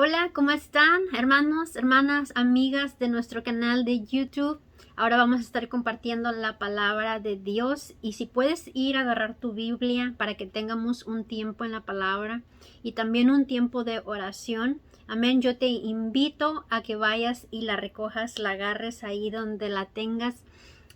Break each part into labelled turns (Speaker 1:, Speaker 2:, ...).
Speaker 1: Hola, ¿cómo están, hermanos, hermanas, amigas de nuestro canal de YouTube? Ahora vamos a estar compartiendo la palabra de Dios y si puedes ir a agarrar tu Biblia para que tengamos un tiempo en la palabra y también un tiempo de oración. Amén. Yo te invito a que vayas y la recojas, la agarres ahí donde la tengas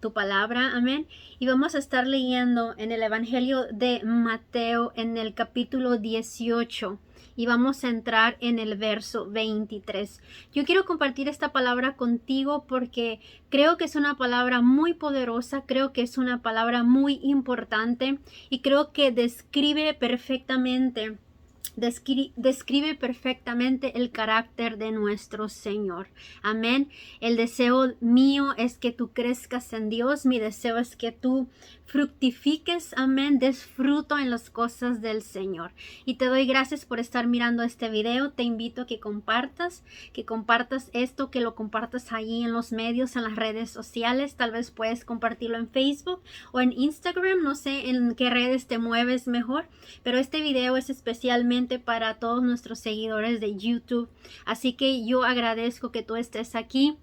Speaker 1: tu palabra, amén. Y vamos a estar leyendo en el Evangelio de Mateo en el capítulo 18 y vamos a entrar en el verso 23. Yo quiero compartir esta palabra contigo porque creo que es una palabra muy poderosa, creo que es una palabra muy importante y creo que describe perfectamente el carácter de nuestro Señor. Amén. El deseo mío es que tú crezcas en Dios. Mi deseo es que tú fructifiques. Amén. Des fruto en las cosas del Señor. Y te doy gracias por estar mirando este video. Te invito a que compartas esto, que lo compartas allí en los medios, en las redes sociales. Tal vez puedes compartirlo en Facebook o en Instagram. No sé en qué redes te mueves mejor, pero este video es especialmente para todos nuestros seguidores de YouTube. Así que yo agradezco que tú estés aquí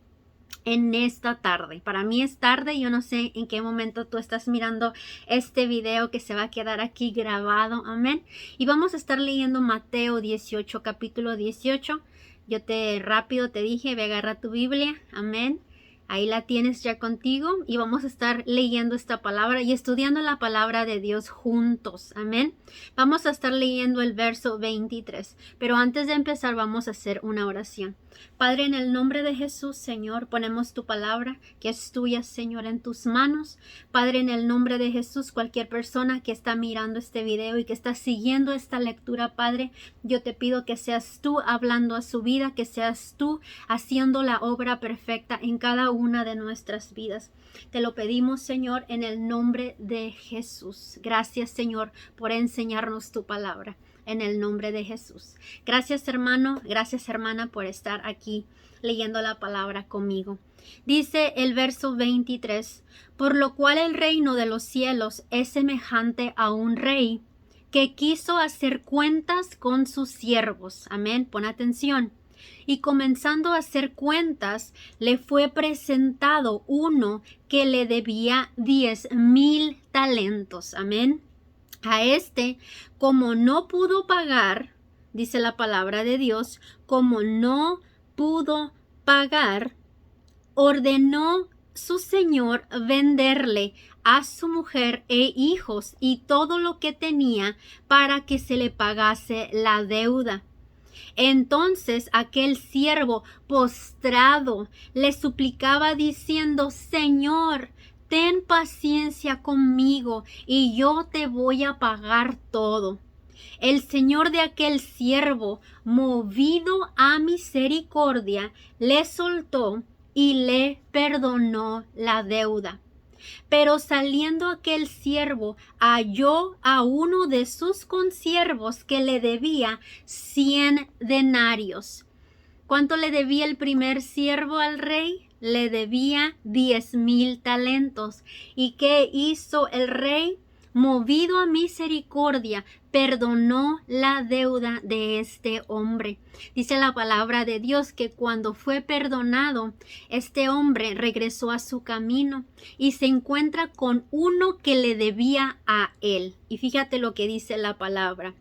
Speaker 1: en esta tarde. Para mí es tarde, yo no sé en qué momento tú estás mirando este video que se va a quedar aquí grabado. Amén. Y vamos a estar leyendo Mateo 18, capítulo 18. Yo rápido te dije, ve a agarrar tu Biblia. Amén. Ahí la tienes ya contigo y vamos a estar leyendo esta palabra y estudiando la palabra de Dios juntos. Amén. Vamos a estar leyendo el verso 23. Pero antes de empezar vamos a hacer una oración. Padre, en el nombre de Jesús, Señor, ponemos tu palabra que es tuya, Señor, en tus manos. Padre, en el nombre de Jesús, cualquier persona que está mirando este video y que está siguiendo esta lectura, Padre, yo te pido que seas tú hablando a su vida, que seas tú haciendo la obra perfecta en cada una de nuestras vidas. Te lo pedimos, Señor, en el nombre de Jesús. Gracias, Señor, por enseñarnos tu palabra. En el nombre de Jesús. Gracias, hermano, gracias, hermana, por estar aquí leyendo la palabra conmigo. Dice el verso 23, por lo cual el reino de los cielos es semejante a un rey que quiso hacer cuentas con sus siervos. Amén, pon atención. Y comenzando a hacer cuentas, le fue presentado uno que le debía 10,000 talentos. Amén. A este, como no pudo pagar, dice la palabra de Dios, como no pudo pagar, ordenó su señor venderle a su mujer e hijos y todo lo que tenía para que se le pagase la deuda. Entonces aquel siervo postrado le suplicaba diciendo, Señor, ten paciencia conmigo y yo te voy a pagar todo. El señor de aquel siervo, movido a misericordia, le soltó y le perdonó la deuda. Pero saliendo aquel siervo, halló a uno de sus consiervos que le debía 100 denarios. ¿Cuánto le debía el primer siervo al rey? Le debía 10,000 talentos. ¿Y qué hizo el rey? Movido a misericordia, perdonó la deuda de este hombre. Dice la palabra de Dios que cuando fue perdonado, este hombre regresó a su camino y se encuentra con uno que le debía a él. Y fíjate lo que dice la palabra.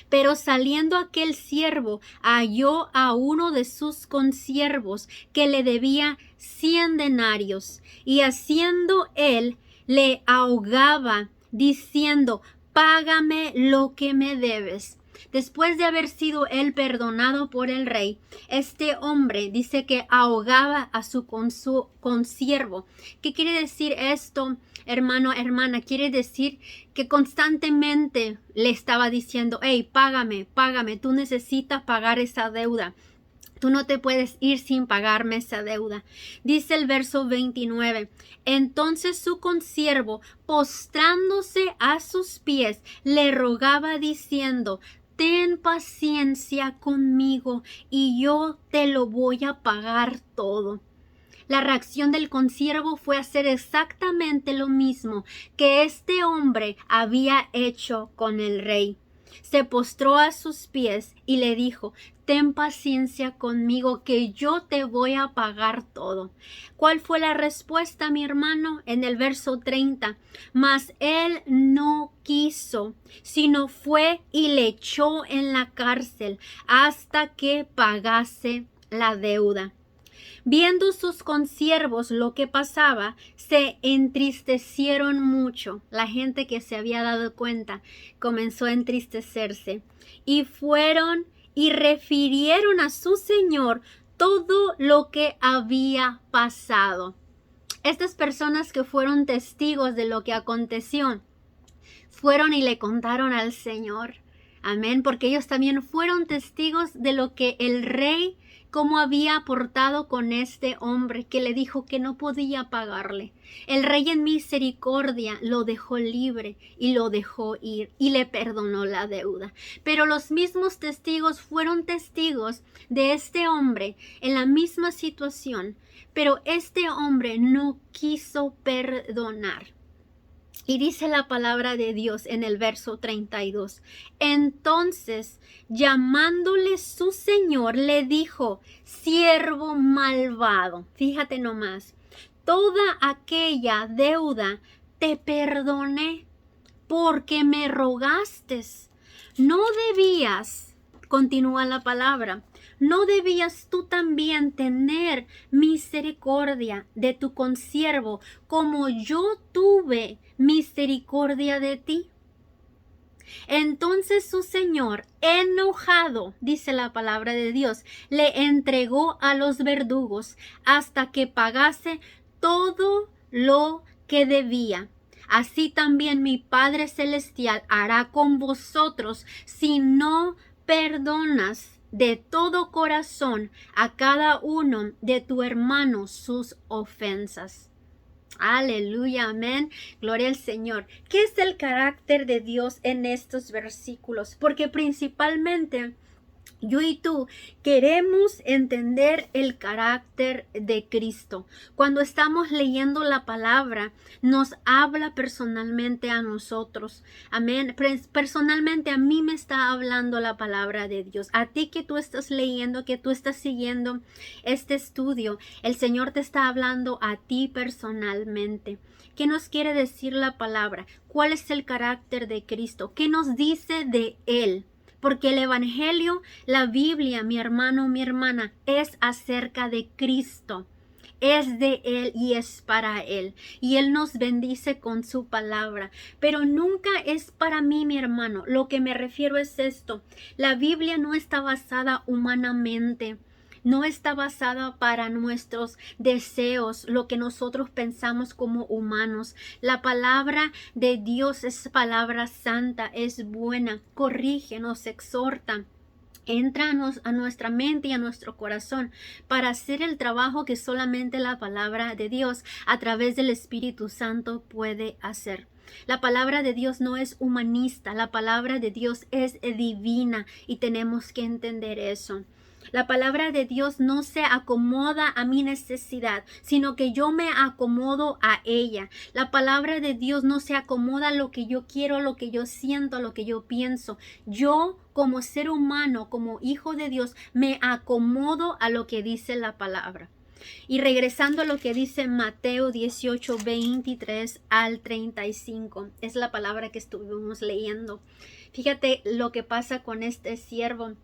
Speaker 1: Pero saliendo aquel siervo, halló a uno de sus consiervos que le debía 100 denarios, y haciendo él, le ahogaba, diciendo, págame lo que me debes. Después de haber sido él perdonado por el rey, este hombre dice que ahogaba a su consiervo. ¿Qué quiere decir esto, hermano, hermana? Quiere decir que constantemente le estaba diciendo, hey, págame, tú necesitas pagar esa deuda. Tú no te puedes ir sin pagarme esa deuda. Dice el verso 29. Entonces su consiervo, postrándose a sus pies, le rogaba diciendo, ten paciencia conmigo y yo te lo voy a pagar todo. La reacción del consiervo fue hacer exactamente lo mismo que este hombre había hecho con el rey. se postró a sus pies y le dijo: ten paciencia conmigo, que yo te voy a pagar todo. ¿Cuál fue la respuesta, mi hermano? En el verso 30. Mas él no quiso, sino fue y le echó en la cárcel hasta que pagase la deuda. Viendo sus consiervos lo que pasaba, se entristecieron mucho. La gente que se había dado cuenta comenzó a entristecerse y fueron y refirieron a su señor todo lo que había pasado. Estas personas que fueron testigos de lo que aconteció, fueron y le contaron al Señor. Amén, porque ellos también fueron testigos de lo que el rey, cómo había portado con este hombre que le dijo que no podía pagarle. El rey en misericordia lo dejó libre y lo dejó ir y le perdonó la deuda. Pero los mismos testigos fueron testigos de este hombre en la misma situación, pero este hombre no quiso perdonar. Y dice la palabra de Dios en el verso 32. Entonces, llamándole su señor, le dijo: siervo malvado. Fíjate nomás, toda aquella deuda te perdoné porque me rogaste. No debías, continúa la palabra, ¿no debías tú también tener misericordia de tu consiervo como yo tuve misericordia de ti? Entonces su señor, enojado, dice la palabra de Dios, le entregó a los verdugos hasta que pagase todo lo que debía. Así también mi Padre Celestial hará con vosotros si no perdonas de todo corazón a cada uno de tu hermano sus ofensas. Aleluya, amén. Gloria al Señor. ¿Qué es el carácter de Dios en estos versículos? Porque principalmente yo y tú queremos entender el carácter de Cristo. Cuando estamos leyendo la palabra, nos habla personalmente a nosotros. Amén. Personalmente a mí me está hablando la palabra de Dios. A ti que tú estás leyendo, que tú estás siguiendo este estudio, el Señor te está hablando a ti personalmente. ¿Qué nos quiere decir la palabra? ¿Cuál es el carácter de Cristo? ¿Qué nos dice de Él? Porque el Evangelio, la Biblia, mi hermano, mi hermana, es acerca de Cristo. Es de Él y es para Él. Y Él nos bendice con su palabra. Pero nunca es para mí, mi hermano. Lo que me refiero es esto. La Biblia no está basada humanamente. No está basada para nuestros deseos, lo que nosotros pensamos como humanos. La palabra de Dios es palabra santa, es buena, corrige, nos exhorta. Entra a nuestra mente y a nuestro corazón para hacer el trabajo que solamente la palabra de Dios a través del Espíritu Santo puede hacer. La palabra de Dios no es humanista, la palabra de Dios es divina y tenemos que entender eso. La palabra de Dios no se acomoda a mi necesidad, sino que yo me acomodo a ella. La palabra de Dios no se acomoda a lo que yo quiero, a lo que yo siento, a lo que yo pienso. Yo, como ser humano, como hijo de Dios, me acomodo a lo que dice la palabra. Y regresando a lo que dice Mateo 18, 23 al 35, es la palabra que estuvimos leyendo. Fíjate lo que pasa con este siervo.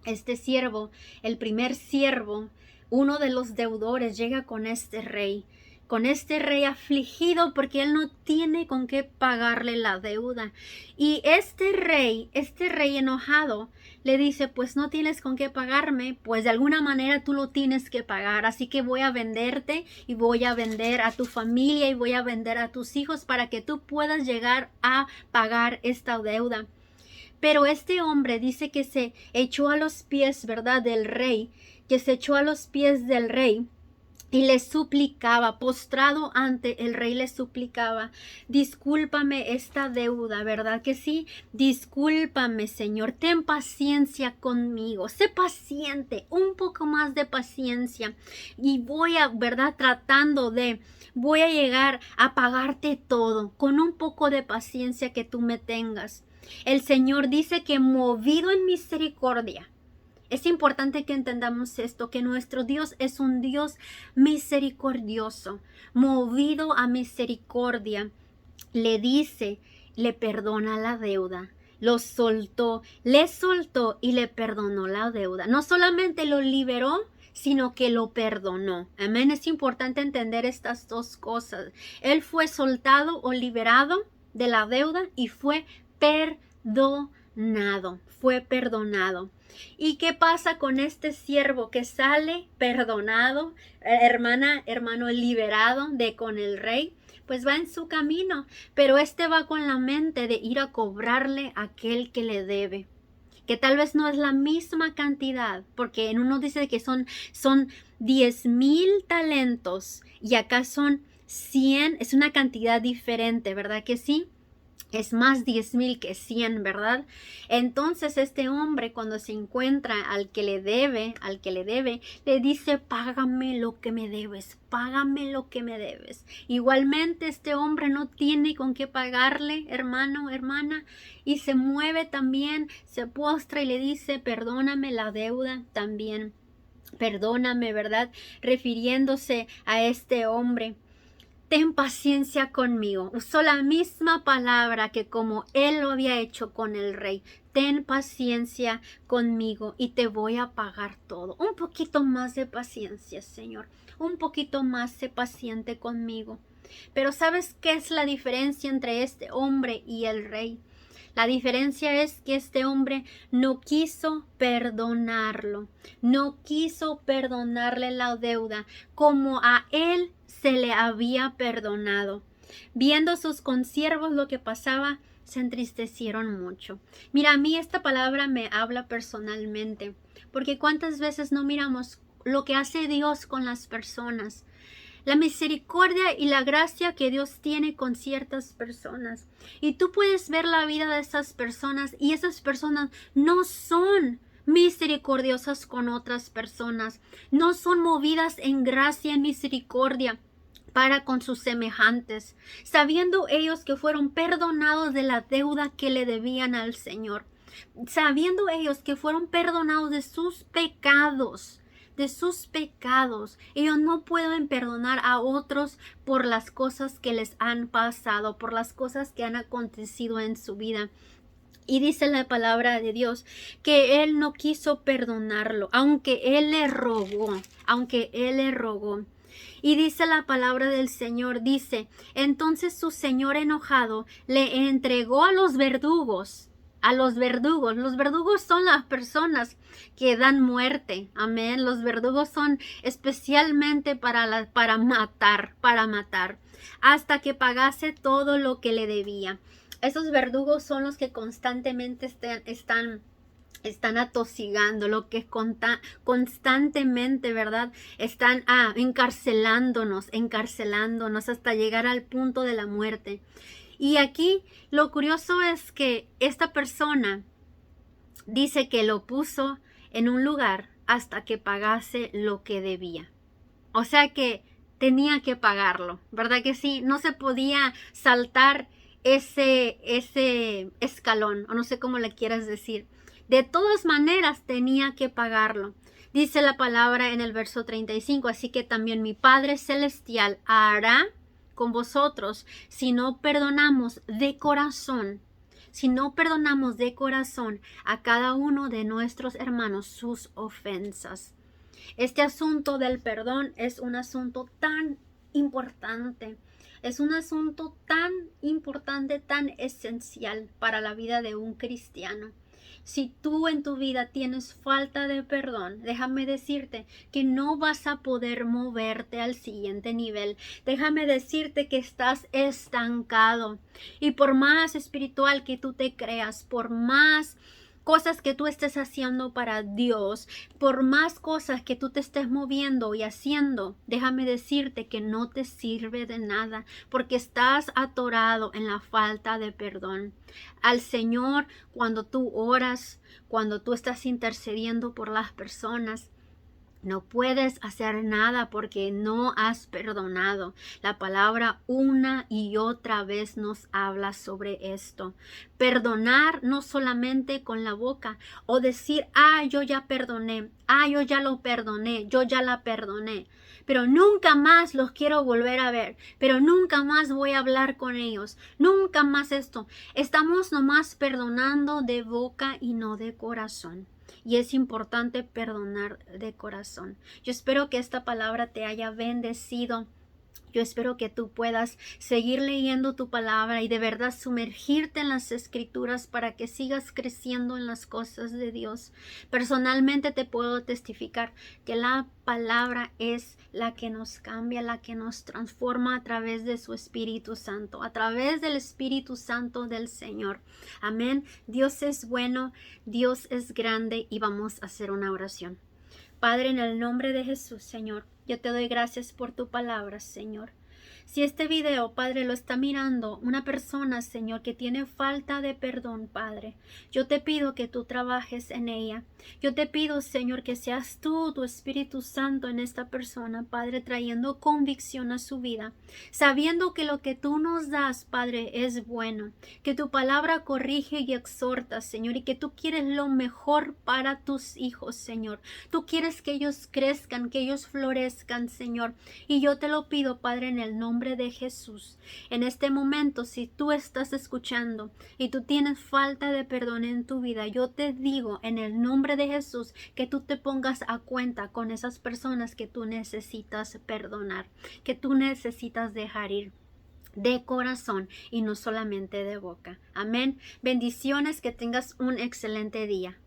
Speaker 1: Este siervo, el primer siervo, uno de los deudores, llega con este rey afligido porque él no tiene con qué pagarle la deuda. Y este rey enojado, le dice: pues no tienes con qué pagarme, pues de alguna manera tú lo tienes que pagar, así que voy a venderte y voy a vender a tu familia y voy a vender a tus hijos para que tú puedas llegar a pagar esta deuda. Pero este hombre dice que se echó a los pies, ¿verdad?, del rey, que se echó a los pies del rey y le suplicaba, postrado ante el rey, le suplicaba: discúlpame esta deuda, ¿verdad que sí? Discúlpame, Señor, ten paciencia conmigo, sé paciente, un poco más de paciencia y voy a, ¿verdad?, voy a llegar a pagarte todo con un poco de paciencia que tú me tengas. El Señor dice que movido en misericordia. Es importante que entendamos esto, que nuestro Dios es un Dios misericordioso, movido a misericordia. Le dice, le perdona la deuda, lo soltó, le soltó y le perdonó la deuda. No solamente lo liberó, sino que lo perdonó. Amén. Es importante entender estas dos cosas. Él fue soltado o liberado de la deuda y fue perdonado. Fue perdonado. ¿Y qué pasa con este siervo que sale perdonado, hermano, liberado de con el rey? Pues va en su camino, pero este va con la mente de ir a cobrarle a aquel que le debe, que tal vez no es la misma cantidad, porque en uno dice que son 10,000 talentos y acá son 100, es una cantidad diferente, ¿verdad que sí? Es más 10,000 que 100, ¿verdad? Entonces este hombre cuando se encuentra al que le debe, le dice, págame lo que me debes, págame lo que me debes. Igualmente este hombre no tiene con qué pagarle, hermano, hermana, y se mueve también, se postra y le dice, perdóname la deuda también, perdóname, ¿verdad? Refiriéndose a este hombre. Ten paciencia conmigo. Usó la misma palabra que como él lo había hecho con el rey. Ten paciencia conmigo y te voy a pagar todo. Un poquito más de paciencia, Señor. Un poquito más, sé paciente conmigo. Pero ¿sabes qué es la diferencia entre este hombre y el rey? La diferencia es que este hombre no quiso perdonarlo, no quiso perdonarle la deuda como a él se le había perdonado. Viendo sus consiervos lo que pasaba, se entristecieron mucho. Mira, a mí esta palabra me habla personalmente, porque cuántas veces no miramos lo que hace Dios con las personas. La misericordia y la gracia que Dios tiene con ciertas personas. Y tú puedes ver la vida de esas personas y esas personas no son misericordiosas con otras personas. No son movidas en gracia y misericordia para con sus semejantes, sabiendo ellos que fueron perdonados de la deuda que le debían al Señor. Sabiendo ellos que fueron perdonados de sus pecados. Ellos no pueden perdonar a otros por las cosas que les han pasado, por las cosas que han acontecido en su vida. Y dice la palabra de Dios que él no quiso perdonarlo, aunque él le rogó. Y dice la palabra del Señor, dice, entonces su señor enojado le entregó a los verdugos. Los verdugos son las personas que dan muerte, amén. Los verdugos son especialmente para matar, hasta que pagase todo lo que le debía. Esos verdugos son los que constantemente están atosigando, lo que constantemente, ¿verdad? Están encarcelándonos hasta llegar al punto de la muerte. Y aquí lo curioso es que esta persona dice que lo puso en un lugar hasta que pagase lo que debía. O sea que tenía que pagarlo, ¿verdad que sí? No se podía saltar ese escalón, o no sé cómo le quieras decir. De todas maneras tenía que pagarlo. Dice la palabra en el verso 35, así que también mi Padre Celestial hará con vosotros si no perdonamos de corazón a cada uno de nuestros hermanos sus ofensas. Este asunto del perdón es un asunto tan importante. Es un asunto tan importante, tan esencial para la vida de un cristiano. Si tú en tu vida tienes falta de perdón, déjame decirte que no vas a poder moverte al siguiente nivel. Déjame decirte que estás estancado. Y por más espiritual que tú te creas, por más cosas que tú estés haciendo para Dios, por más cosas que tú te estés moviendo y haciendo, déjame decirte que no te sirve de nada, porque estás atorado en la falta de perdón. Al Señor, cuando tú oras, cuando tú estás intercediendo por las personas, No puedes hacer nada porque no has perdonado. La palabra una y otra vez nos habla sobre esto. Perdonar no solamente con la boca o decir, yo ya perdoné, yo ya lo perdoné, yo ya la perdoné. Pero nunca más los quiero volver a ver, pero nunca más voy a hablar con ellos, nunca más esto. Estamos nomás perdonando de boca y no de corazón. Y es importante perdonar de corazón. Yo espero que esta palabra te haya bendecido. Yo espero que tú puedas seguir leyendo tu palabra y de verdad sumergirte en las escrituras para que sigas creciendo en las cosas de Dios. Personalmente te puedo testificar que la palabra es la que nos cambia, la que nos transforma a través de su Espíritu Santo, a través del Espíritu Santo del Señor. Amén. Dios es bueno, Dios es grande y vamos a hacer una oración. Padre, en el nombre de Jesús, Señor, yo te doy gracias por tu palabra, Señor. Si este video, Padre, lo está mirando una persona, Señor, que tiene falta de perdón, Padre, yo te pido que tú trabajes en ella. Yo te pido, Señor, que seas tú, tu Espíritu Santo en esta persona, Padre, trayendo convicción a su vida, sabiendo que lo que tú nos das, Padre, es bueno, que tu palabra corrige y exhorta, Señor, y que tú quieres lo mejor para tus hijos, Señor. Tú quieres que ellos crezcan, que ellos florezcan, Señor, y yo te lo pido, Padre, en el nombre de Jesús. En este momento, si tú estás escuchando y tú tienes falta de perdón en tu vida, yo te digo en el nombre de Jesús que tú te pongas a cuenta con esas personas que tú necesitas perdonar, que tú necesitas dejar ir de corazón y no solamente de boca. Amén. Bendiciones, que tengas un excelente día.